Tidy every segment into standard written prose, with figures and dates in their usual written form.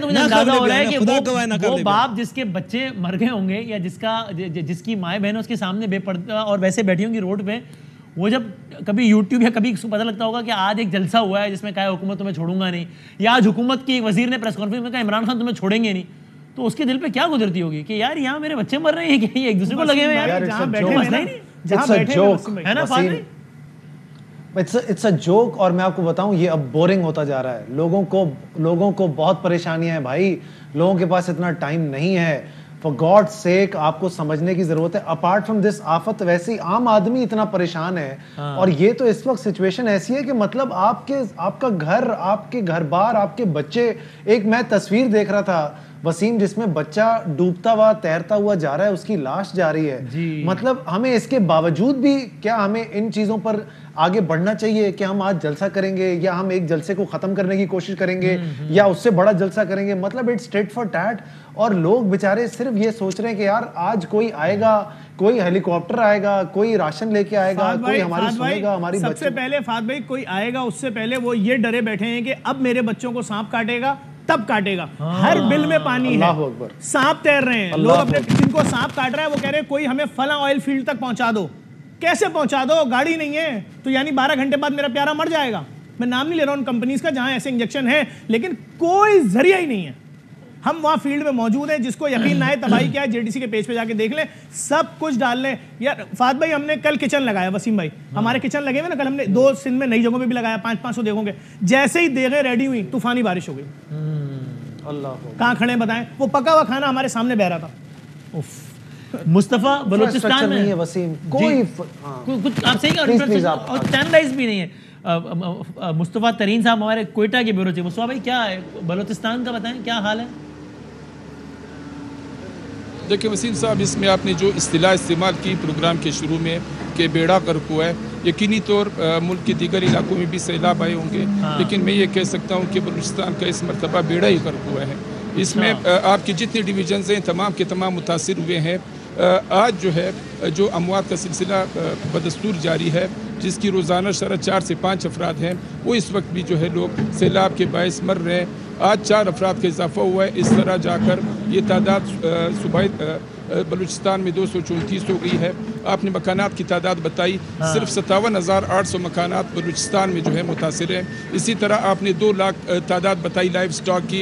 मुझे अंदाजा हो रहा है कि वो बाप जिसके बच्चे मर गए होंगे या जिसकी माए बहन उसके सामने बेपर्दा और वैसे बैठी होंगी रोड पे, वो जब कभी यूट्यूब या कभी पता लगता होगा कि आज एक जलसा हुआ है जिसमें कहा हुकूमत तुम्हें छोड़ूंगा नहीं, या आज हुकूमत की एक वजीर ने प्रेस कॉन्फ्रेंस में कहा इमरान खान तुम्हें छोड़ेंगे नहीं, तो उसके दिल पे क्या गुजरती होगी कि यार यहाँ मेरे बच्चे मर रहे हैं कि ये एक दूसरे को लगे हुए यार, जहाँ बैठे है ना फादर। It's a joke. और मैं आपको बताऊं ये अब बोरिंग होता जा रहा है। लोगों को बहुत परेशानियां हैं भाई, लोगों के पास इतना टाइम नहीं है। फॉर गॉड सेक आपको समझने की जरूरत है। अपार्ट फ्रॉम दिस आफत वैसे ही आम आदमी इतना परेशान है। और ये तो इस वक्त सिचुएशन ऐसी है कि मतलब आपका घर, आपके घर बार, आपके बच्चे। एक मैं तस्वीर देख रहा था वसीम जिसमें बच्चा डूबता हुआ तैरता हुआ जा रहा है, उसकी लाश जा रही है। मतलब हमें इसके बावजूद भी क्या हमें इन चीजों पर आगे बढ़ना चाहिए कि हम आज जलसा करेंगे या हम एक जलसे को खत्म करने की कोशिश करेंगे या उससे बड़ा जलसा करेंगे? मतलब इट्स टेट फॉर टैट। और लोग बेचारे सिर्फ ये सोच रहे हैं कि यार आज कोई आएगा, कोई हेलीकॉप्टर आएगा, कोई राशन लेके आएगा, कोई हमारी सुनेगा, हमारी सबसे पहले फाद भाई कोई आएगा उससे पहले वो ये डरे बैठे हैं कि अब मेरे बच्चों को सांप काटेगा तब काटेगा। हर बिल में पानी है, सांप तैर रहे हैं लोग अपने, जिनको सांप काट रहा है वो कह रहे हैं कोई हमें फला ऑयल फील्ड तक पहुंचा दो। कैसे पहुंचा दो? गाड़ी नहीं है तो यानी 12 घंटे बाद मेरा प्यारा मर जाएगा। मैं नाम नहीं ले रहा हूं कंपनीज का जहां ऐसे इंजेक्शन है, लेकिन कोई जरिया ही नहीं है। हम वहां फील्ड में मौजूद हैं, जिसको यकीन ना है तबाही क्या है जेडीसी के पेज पे जाके देख लें, सब कुछ डाल लें। यार फाद भाई हमने कल किचन लगाया, वसीम भाई हमारे किचन लगे हुए ना, कल हमने 2 सिंध में नई जगहों पे भी लगाया, 500 देखोगे। जैसे ही देखें रेडी हुई तूफानी बारिश हो गई। अल्लाह, कहां खड़े बताएं? वो पका हुआ खाना हमारे सामने बह रहा था। मुस्तफा बलूचिस्तान में वसीम कोई कुछ आप सही और चैनलाइज भी नहीं है। मुस्तफा तरीन साहब हमारे कोयटा के ब्यूरो चीफ। मुस्तफा भाई क्या है बलूचिस्तान का, बताएं क्या हाल है? देखिए वसीम साहब, इसमें आपने जो इस्तिलाह इस्तेमाल की प्रोग्राम के शुरू में कि बेड़ा गर्क हुआ है, यकीनी तौर मुल्क के दीगर इलाकों में भी सैलाब आए होंगे, लेकिन मैं ये कह सकता हूँ कि बलूचिस्तान का इस मरतबा बेड़ा ही गर्क हुआ है। इसमें आपके जितने डिवीजन्स हैं तमाम के तमाम मुतासिर हुए हैं। आज जो है जो अमवात का सिलसिला बदस्तूर जारी है, जिसकी रोज़ाना शरह 4 से 5 अफराद हैं, वो इस वक्त भी जो है लोग सैलाब के बायस मर रहे हैं। आज 4 अफराद का इजाफा हुआ है। इस तरह जाकर ये तादाद सुबह बलूचिस्तान में 234 हो गई है। आपने मकानात की तादाद बताई, सिर्फ 57,800 मकानात बलूचिस्तान में जो है मुतासिर हैं। इसी तरह आपने 2 लाख तादाद बताई लाइव स्टॉक की।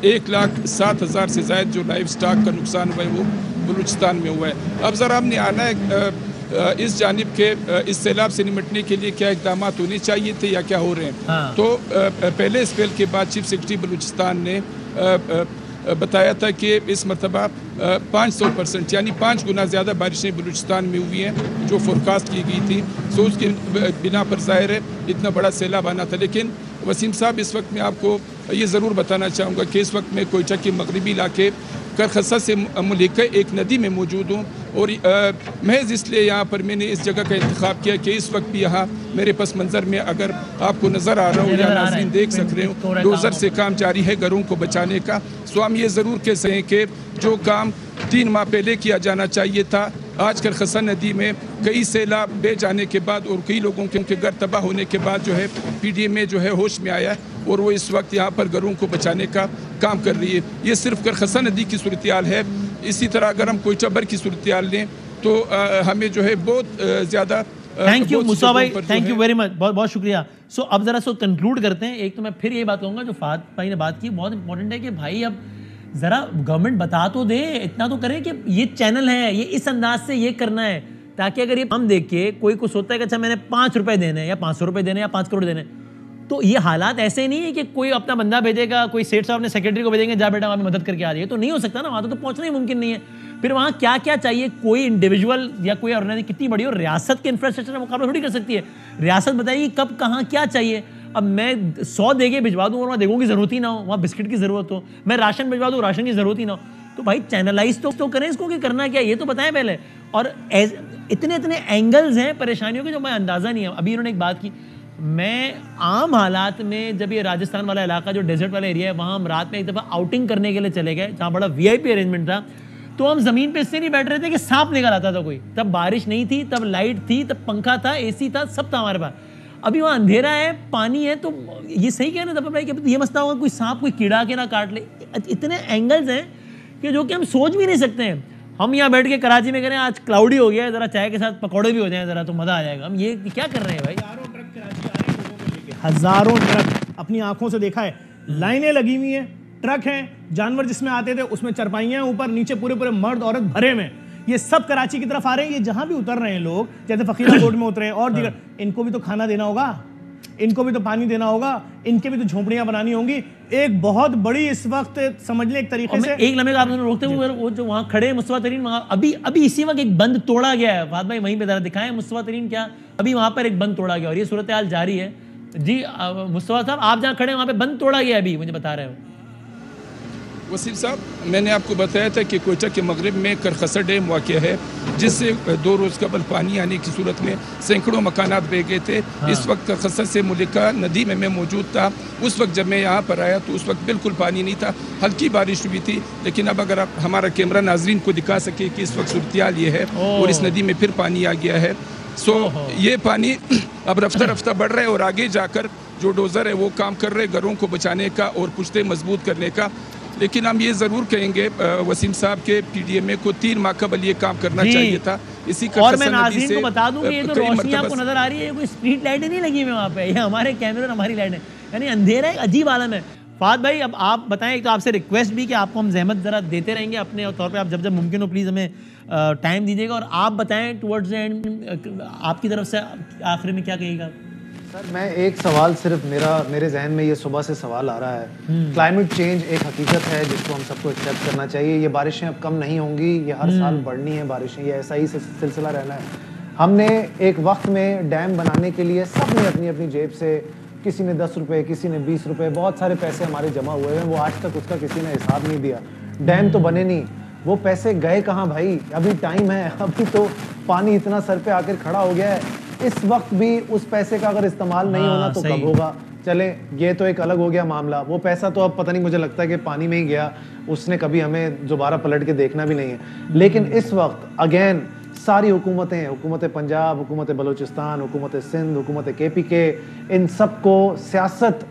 1,07,000 से ज़ायद जो लाइव स्टॉक का नुकसान हुआ है वो बलूचिस्तान में हुआ है। अब ज़रा हमने आना है इस जानिब के इस सैलाब से निपटने के लिए क्या इक़दाम होने चाहिए थे या क्या हो रहे हैं। तो पहले स्पेल के बाद चीफ सेक्रेटरी बलूचिस्तान ने बताया था कि इस मरतबा 500% यानी 5 गुना ज़्यादा बारिशें बलूचिस्तान में हुई हैं जो फोरकास्ट की गई थी। सो उसके बिना पर ज़ाहिर है इतना बड़ा सैलाब आना था। लेकिन वसीम साहब, इस वक्त मैं आपको ये ज़रूर बताना चाहूँगा कि इस वक्त मैं कोयटा के मगरबी इलाके करखसा से मुल्क एक नदी में मौजूद हूँ और महज इसलिए यहाँ पर मैंने इस जगह का इंतखाब किया कि इस वक्त भी यहाँ मेरे पस मंज़र में अगर आपको नज़र आ रहा हो या नाज़रीन देख सक रहे हो, डोज़र से काम जारी है घरों को बचाने का। सो हम ये ज़रूर कह सकें कि जो काम 3 माह पहले किया जाना चाहिए था, आज करखसा नदी में कई सैलाब बह जाने के बाद और कई लोगों के उनके घर तबाह होने के बाद जो है PDM जो है होश में आया और वो इस वक्त यहाँ पर घरों को बचाने का काम कर रही है। ये सिर्फ करखसा नदी की सूरत-ए-हाल है। इसी तरह अगर हम कोयटा भर की सूरत-ए-हाल लें तो हमें जो है बहुत ज़्यादा। थैंक यू मुसा भाई, थैंक यू वेरी मच, बहुत बहुत शुक्रिया। सो अब ज़रा कंक्लूड करते हैं। एक तो मैं फिर ये बात कहूँगा जो फाद भाई ने बात की, बहुत इंपॉर्टेंट है कि भाई अब ज़रा गवर्नमेंट बता तो दे, इतना तो करें कि ये चैनल है, ये इस अंदाज से ये करना है, ताकि अगर ये हम देख के कोई को सोचता है कि अच्छा मैंने 5 रुपए देने या 500 रुपए देने या 5 करोड़ देने, तो ये हालात ऐसे नहीं है कि कोई अपना बंदा भेजेगा, कोई सेठ साहब अपने सेक्रेटरी को भेजेंगे जा बेटा वहाँ मदद करके आ रही है, तो नहीं हो सकता ना, वहाँ तो पहुँचना ही मुमकिन नहीं है। फिर वहाँ क्या क्या चाहिए, कोई इंडिविजुअल या कोई ऑर्गेनाइजेशन कितनी बड़ी हो, रियासत के इंफ्रास्ट्रक्चर का मुकाबला थोड़ी कर सकती है। रियासत बताएगी कब कहाँ क्या चाहिए। अब मैं 100 देके भिजवा दूँ और वहाँ देगों की ज़रूरत ही ना हो, वहाँ बिस्किट की ज़रूरत हो, मैं राशन भिजवा दूँ राशन की ज़रूरत ही ना हो, तो भाई चैनलाइज तो करें इसको कि करना क्या ये तो बताएं पहले। और इतने इतने एंगल्स हैं परेशानियों के जो मैं अंदाज़ा नहीं है। अभी इन्होंने एक बात की, मैं आम हालात में जब ये राजस्थान वाला इलाका जो डेजर्ट वाला एरिया है वहाँ हम रात में एक दफ़ा आउटिंग करने के लिए चले गए जहाँ बड़ा VIP अरेंजमेंट था, तो हम ज़मीन पे इससे नहीं बैठ रहे थे कि सांप निकल आता था कोई, तब बारिश नहीं थी, तब लाइट थी, तब पंखा था, AC था, सब था हमारे पास। अभी वहाँ अंधेरा है, पानी है, तो ये सही कह रहे हैं भाई कि ये मसला होगा कोई सांप कोई कीड़ा के ना काट ले। इतने एंगल्स हैं कि जो कि हम सोच भी नहीं सकते हैं। हम यहाँ बैठ के कराची में करें आज क्लाउडी हो गया है, ज़रा चाय के साथ पकौड़े भी हो जाएं ज़रा तो मज़ा आ जाएगा। हम ये क्या कर रहे हैं भाई? हज़ारों ट्रक कराची आ रहे हैं लोगों को लेके, हज़ारों ट्रक, अपनी आंखों से देखा है, लाइनें लगी हुई हैं, ट्रक हैं, जानवर जिसमें आते थे उसमें चरपाइयाँ ऊपर नीचे पूरे पूरे मर्द औरत भरे में, ये सब कराची की तरफ आ रहे हैं। ये जहां भी उतर रहे हैं लोग, जैसे फकीरा रोड में उतरे हैं और दीगर, इनको भी तो खाना देना होगा, इनको भी तो पानी देना होगा, इनके भी तो झोंपड़ियां बनानी होंगी। एक बहुत बड़ी इस वक्त समझ लें एक तरीके से, एक लम्हे का आप रोकते हुए वो जो वहाँ खड़े मुस्तफा तरीन, वहाँ अभी इसी वक्त एक बंद तोड़ा गया है। फात भाई वहीं पे जरा दिखाएं मुस्तफा तरीन, क्या अभी वहाँ पर एक बंद तोड़ा गया और ये सूरत हाल जारी है जी। मुस्तफा साहब आप जहाँ खड़े वहाँ पे बंद तोड़ा गया अभी, मुझे बता रहे हो। वसीम साहब, मैंने आपको बताया था कि कोयटा के मगरिब में करखसर डैम वाक़या है, जिससे 2 रोज़ कबल पानी आने की सूरत में सैकड़ों मकानात बह गए थे। हाँ। इस वक्त करखसर से मुलिका नदी में मैं मौजूद था। उस वक्त जब मैं यहाँ पर आया तो उस वक्त बिल्कुल पानी नहीं था, हल्की बारिश हुई थी। लेकिन अब अगर आप हमारा कैमरा नाजरीन को दिखा सके कि इस वक्त सूरत हाल ये है और इस नदी में फिर पानी आ गया है। ये पानी अब रफ्ता रफ्ता बढ़ रहा है और आगे जाकर जो डोज़र है वो काम कर रहे घरों को बचाने का और पुश्ते मजबूत करने का। लेकिन हम ये ज़रूर कहेंगे वसीम साहब के PDMA को 3 माह कबल ये काम करना चाहिए था। इसी का और मैं नाज़रीन को बता दूं कि ये जो रोशनी आपको नजर आ रही है, कोई स्ट्रीट लाइटें नहीं लगी हुई वहाँ पे, ये हमारे कैमरे और हमारी लाइटें, यानी अंधेरा एक अजीब आलम है। फात भाई अब आप बताएं, एक तो आपसे रिक्वेस्ट भी कि आपको हम जहमत ज़रा देते रहेंगे अपने तौर पर, आप जब जब मुमकिन हो प्लीज़ हमें टाइम दीजिएगा और आप बताएं टुवर्ड्स द एंड आपकी तरफ से आखिर में क्या कहिएगा। सर मैं एक सवाल सिर्फ मेरे जहन में ये सुबह से सवाल आ रहा है। क्लाइमेट चेंज एक हकीकत है जिसको हम सबको एक्सेप्ट करना चाहिए। ये बारिशें अब कम नहीं होंगी, ये हर साल बढ़नी है बारिशें, ये ऐसा ही सिलसिला रहना है। हमने एक वक्त में डैम बनाने के लिए सब ने अपनी अपनी जेब से, किसी ने 10 रुपये, किसी ने 20 रुपये, बहुत सारे पैसे हमारे जमा हुए हैं, वो आज तक उसका किसी ने हिसाब नहीं दिया। डैम तो बने नहीं, वो पैसे गए कहाँ भाई? अभी टाइम है, अभी तो पानी इतना सर पे आकर खड़ा हो गया है। इस वक्त भी उस पैसे का अगर इस्तेमाल नहीं होना तो कब होगा? चले ये तो एक अलग हो गया मामला। वो पैसा तो अब पता नहीं, मुझे लगता है कि पानी में ही गया, उसने कभी हमें दोबारा पलट के देखना भी नहीं है। लेकिन इस वक्त अगेन सारी हुकूमतें, हुकूमत पंजाब, हुकूमत बलूचिस्तान, हुकूमत सिंध, हुकूमत KPK, इन सबको सियासत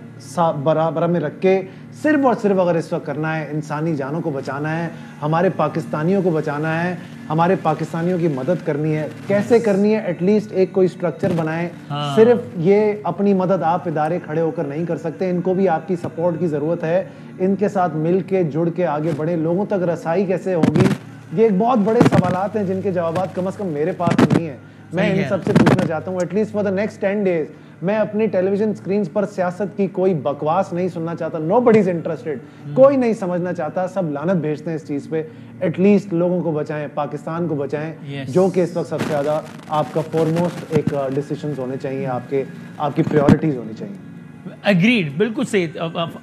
बराबर में रख के सिर्फ और सिर्फ अगर इस वक्त करना है, इंसानी जानों को बचाना है, हमारे पाकिस्तानियों को बचाना है, हमारे पाकिस्तानियों की मदद करनी है। कैसे करनी है? एटलीस्ट एक कोई स्ट्रक्चर बनाएं। हाँ। सिर्फ ये अपनी मदद आप इदारे खड़े होकर नहीं कर सकते, इनको भी आपकी सपोर्ट की ज़रूरत है। इनके साथ मिल के जुड़ के आगे बढ़े। लोगों तक रसाई कैसे होगी? ये एक बहुत बड़े सवालात हैं जिनके जवाब कम से कम मेरे पास नहीं है। मैं इन सबसे पूछना चाहता हूँ, at least for the next 10 days मैं अपनी टेलीविजन स्क्रीन पर सियासत की कोई बकवास नहीं सुनना चाहता। नोबडी इज इंटरेस्टेड, कोई नहीं समझना चाहता, सब लानत भेजते हैं इस चीज पे। एटलीस्ट लोगों को बचाएं, पाकिस्तान को बचाएं, जो कि इस वक्त सबसे ज्यादा आपका फॉरमोस्ट एक डिसीजंस होने चाहिए, आपकी प्रायोरिटीज होनी चाहिए। एग्रीड, बिल्कुल सही।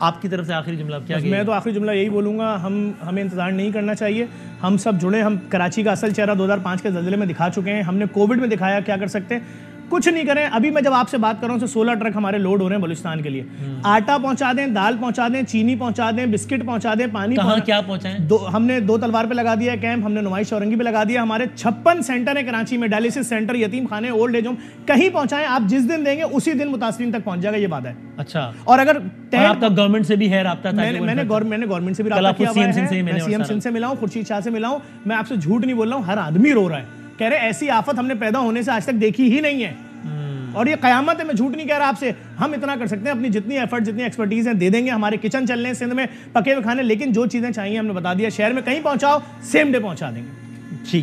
आपकी तरफ से आखिरी जुमला क्या? मैं तो आखिरी जुमला यही बोलूँगा, हमें इंतजार नहीं करना चाहिए। हम सब जुड़े, हम कराची का असल चेहरा 2005 के ज़लज़ले में दिखा चुके हैं, हमने कोविड में दिखाया क्या कर सकते हैं। कुछ नहीं करें। अभी मैं जब आपसे बात कर रहा हूँ 16 ट्रक हमारे लोड हो रहे हैं बलूचिस्तान के लिए। आटा पहुंचा दें, दाल पहुंचा दें, चीनी पहुंचा दें, बिस्किट पहुंचा दें, पानी क्या पहुंचाएं? हमने 2 तलवार पे लगा दिया है कैंप, हमने नुमाइश औरंगी पे लगा दिया। हमारे 56 सेंटर है कराची में, डायलिसिस सेंटर, यतीम खाने, ओल्ड एज होम, कहीं पहुंचाएं। आप जिस दिन देंगे उसी दिन मुतासरीन तक पहुंच जाएगा, ये बात है। अच्छा, और अगर आपका गवर्नमेंट से भी है राब्ता? मैंने गवर्नमेंट से भी राब्ता किया हुआ है। मैं CM सिंध से मिला हूं, खुर्शीद शाह से मिला हूं। मैं आपसे झूठ नहीं बोल रहा हूं, हर आदमी रो रहा है, कह रहे ऐसी आफत हमने पैदा होने से आज तक देखी ही नहीं है और ये कयामत है। मैं झूठ नहीं कह रहा आपसे। हम इतना कर सकते हैं, अपनी जितनी एफर्ट, जितनी एक्सपर्टीज है दे देंगे। हमारे किचन चल रहे हैं सिंध में, पके हुए खाने, लेकिन जो चीजें चाहिए हमने बता दिया। शहर में कहीं पहुंचाओ, सेम डे पहुंचा देंगे।